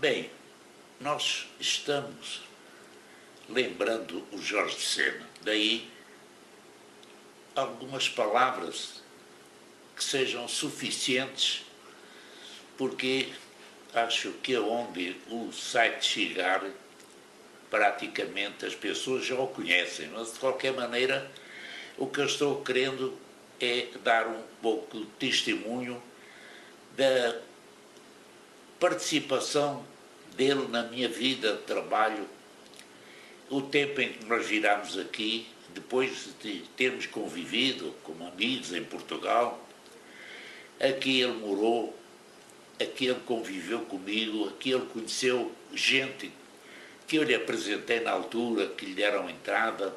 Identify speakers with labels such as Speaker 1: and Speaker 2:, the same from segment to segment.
Speaker 1: Bem, nós estamos lembrando o Jorge Sena, daí algumas palavras que sejam suficientes, porque acho que onde o site chegar, praticamente as pessoas já o conhecem, mas de qualquer maneira o que eu estou querendo é dar um pouco de testemunho da participação dele na minha vida de trabalho, o tempo em que nós virámos aqui, depois de termos convivido como amigos em Portugal. Aqui ele morou, aqui ele conviveu comigo, aqui ele conheceu gente que eu lhe apresentei na altura, que lhe deram entrada.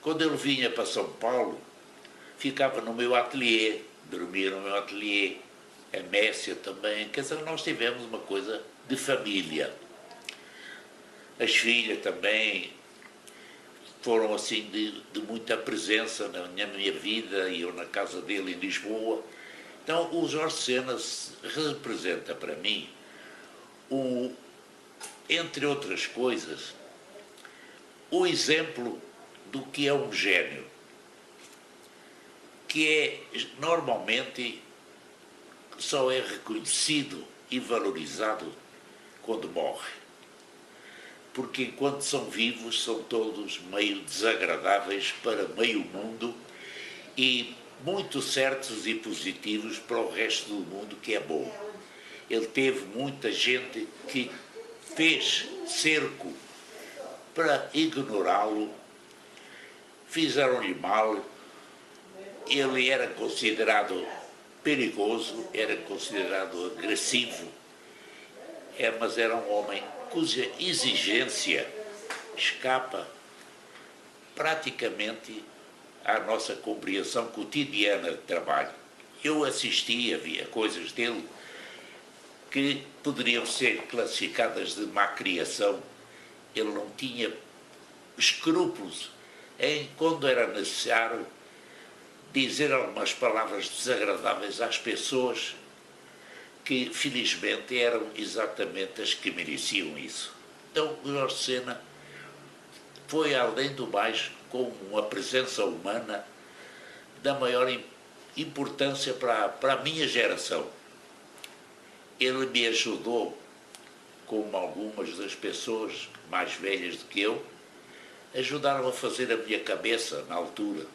Speaker 1: Quando ele vinha para São Paulo, ficava no meu ateliê, dormia no meu ateliê, a Messia também, quer dizer, nós tivemos uma coisa de família. As filhas também foram assim de muita presença na minha vida, e eu na casa dele em Lisboa. Então o Jorge Sena representa para mim, entre outras coisas, o exemplo do que é um gênio, que é normalmente só é reconhecido e valorizado quando morre. Porque enquanto são vivos são todos meio desagradáveis para meio mundo e muito certos e positivos para o resto do mundo, que é bom. Ele teve muita gente que fez cerco para ignorá-lo, fizeram-lhe mal, ele era considerado perigoso, era considerado agressivo, mas era um homem cuja exigência escapa praticamente à nossa compreensão cotidiana de trabalho. Eu assistia, via coisas dele que poderiam ser classificadas de má criação. Ele não tinha escrúpulos em, quando era necessário, dizer algumas palavras desagradáveis às pessoas que, felizmente, eram exatamente as que mereciam isso. Então, o Jorge Sena foi, além do mais, com uma presença humana da maior importância para a minha geração. Ele me ajudou, como algumas das pessoas mais velhas do que eu, ajudaram a fazer a minha cabeça na altura.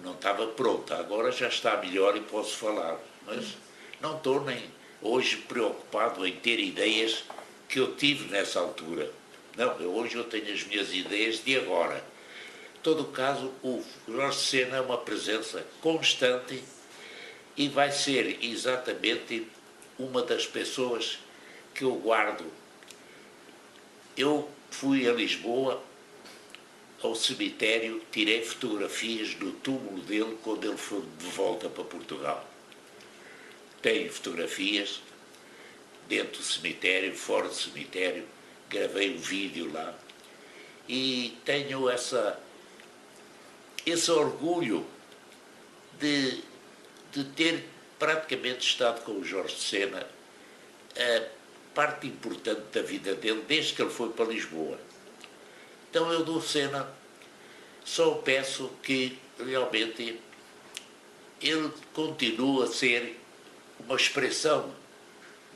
Speaker 1: Não estava pronta, agora já está melhor e posso falar, mas não estou nem hoje preocupado em ter ideias que eu tive nessa altura. Não, hoje eu tenho as minhas ideias de agora. Em todo o caso, o Jorge Sena é uma presença constante e vai ser exatamente uma das pessoas que eu guardo. Eu fui a Lisboa, ao cemitério, tirei fotografias do túmulo dele quando ele foi de volta para Portugal. Tenho fotografias dentro do cemitério, fora do cemitério, gravei um vídeo lá e tenho esse orgulho de ter praticamente estado com o Jorge Sena a parte importante da vida dele desde que ele foi para Lisboa. Então eu do Sena só peço que realmente ele continue a ser uma expressão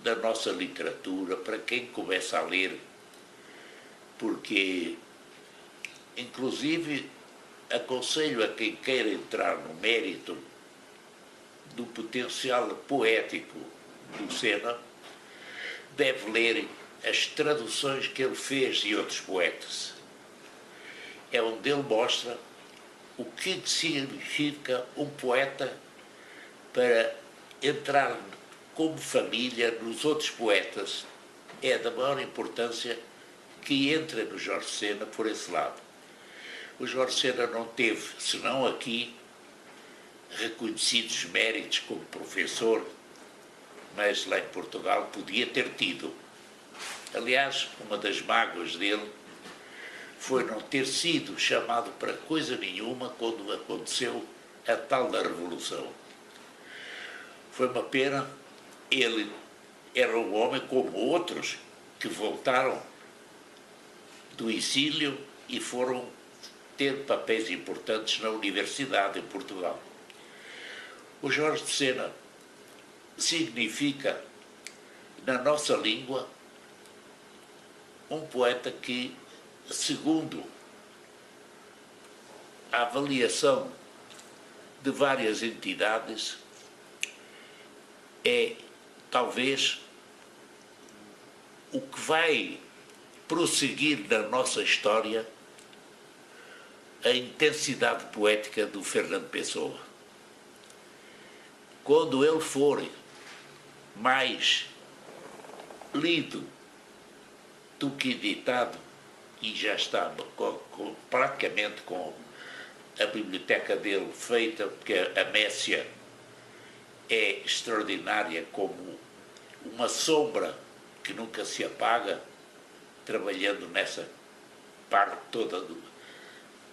Speaker 1: da nossa literatura para quem começa a ler, porque inclusive aconselho a quem queira entrar no mérito do potencial poético do Sena, deve ler as traduções que ele fez de outros poetas. É onde ele mostra o que significa um poeta para entrar como família nos outros poetas. É da maior importância que entra no Jorge Sena por esse lado. O Jorge Sena não teve, senão aqui, reconhecidos méritos como professor, mas lá em Portugal podia ter tido. Aliás, uma das mágoas dele foi não ter sido chamado para coisa nenhuma quando aconteceu a tal da Revolução. Foi uma pena. Ele era um homem como outros outros que voltaram do exílio e foram ter papéis importantes na universidade em Portugal. O Jorge de Sena significa, na nossa língua, um poeta que, segundo a avaliação de várias entidades, é talvez o que vai prosseguir na nossa história a intensidade poética do Fernando Pessoa. Quando ele for mais lido do que editado, e já está praticamente com a biblioteca dele feita, porque a Messia é extraordinária como uma sombra que nunca se apaga, trabalhando nessa parte toda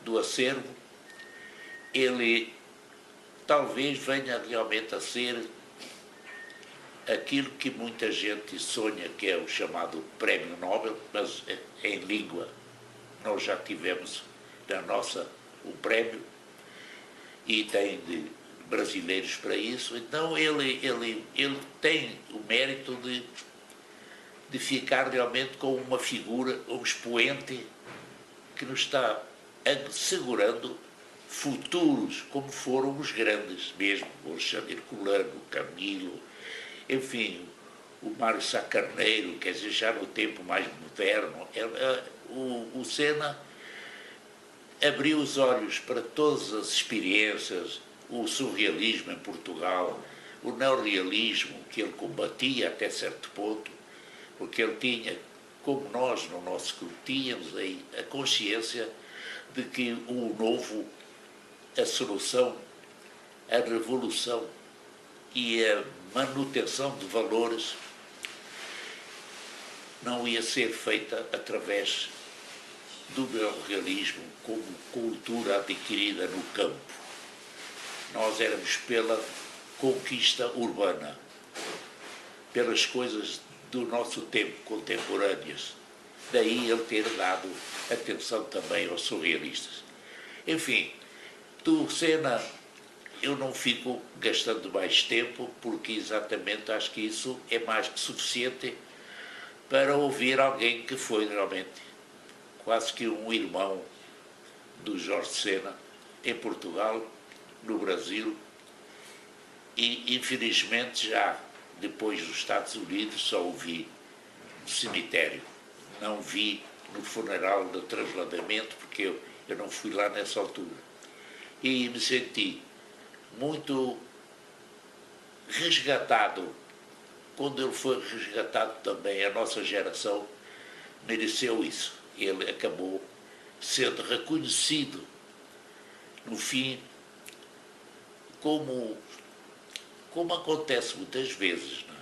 Speaker 1: do acervo. Ele talvez venha realmente a ser aquilo que muita gente sonha, que é o chamado Prémio Nobel, mas em língua nós já tivemos na nossa o prémio e tem de brasileiros para isso. Então ele tem o mérito de ficar realmente com uma figura, um expoente que nos está assegurando futuros, como foram os grandes mesmo, o Alexandre Herculano, o Camilo, enfim, o Mário Sá Carneiro, quer dizer, já no tempo mais moderno. O Sena abriu os olhos para todas as experiências, o surrealismo em Portugal, o neorrealismo, que ele combatia até certo ponto, porque ele tinha, como nós no nosso grupo, tínhamos a consciência de que o novo, a solução, a revolução e a manutenção de valores não ia ser feita através do neorrealismo como cultura adquirida no campo. Nós éramos pela conquista urbana, pelas coisas do nosso tempo, contemporâneas. Daí ele ter dado atenção também aos surrealistas. Enfim, do Sena eu não fico gastando mais tempo, porque exatamente acho que isso é mais que suficiente para ouvir alguém que foi realmente quase que um irmão do Jorge Sena em Portugal, no Brasil, e infelizmente já depois dos Estados Unidos só o vi no cemitério, não vi no funeral do trasladamento, porque eu não fui lá nessa altura. E me senti muito resgatado. Quando ele foi resgatado também, a nossa geração mereceu isso. Ele acabou sendo reconhecido, no fim, como acontece muitas vezes. Não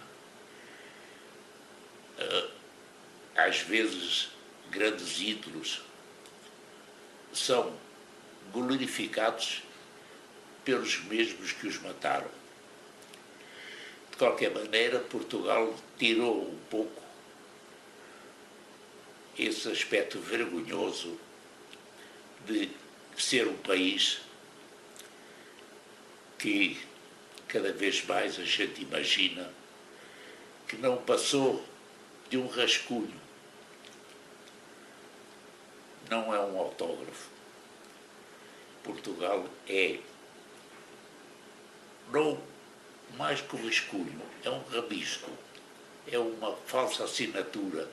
Speaker 1: é? Às vezes, grandes ídolos são glorificados pelos mesmos que os mataram. De qualquer maneira, Portugal tirou um pouco esse aspecto vergonhoso de ser um país que cada vez mais a gente imagina que não passou de um rascunho, não é um autógrafo. Portugal é não mais que um rascunho, é um rabisco, é uma falsa assinatura.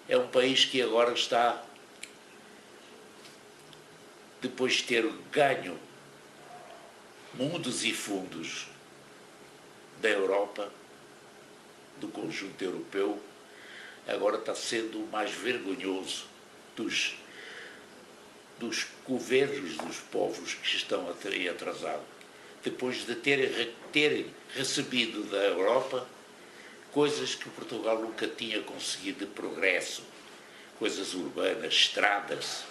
Speaker 1: É um país que agora está, depois de ter ganho mundos e fundos da Europa, do conjunto europeu, agora está sendo o mais vergonhoso dos governos dos povos que estão atrasados, depois de terem recebido da Europa coisas que Portugal nunca tinha conseguido de progresso, coisas urbanas, estradas.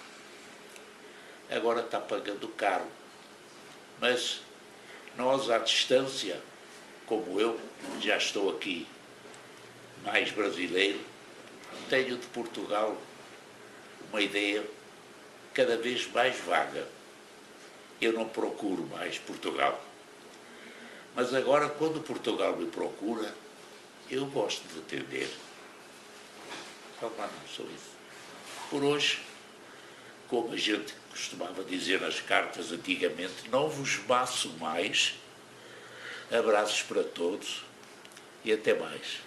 Speaker 1: Agora está pagando caro. Mas nós, à distância, como eu, já estou aqui mais brasileiro, tenho de Portugal uma ideia cada vez mais vaga. Eu não procuro mais Portugal. Mas agora, quando Portugal me procura, eu gosto de atender. Só só isso. Por hoje, como a gente costumava dizer nas cartas antigamente, não vos maço mais. Abraços para todos e até mais.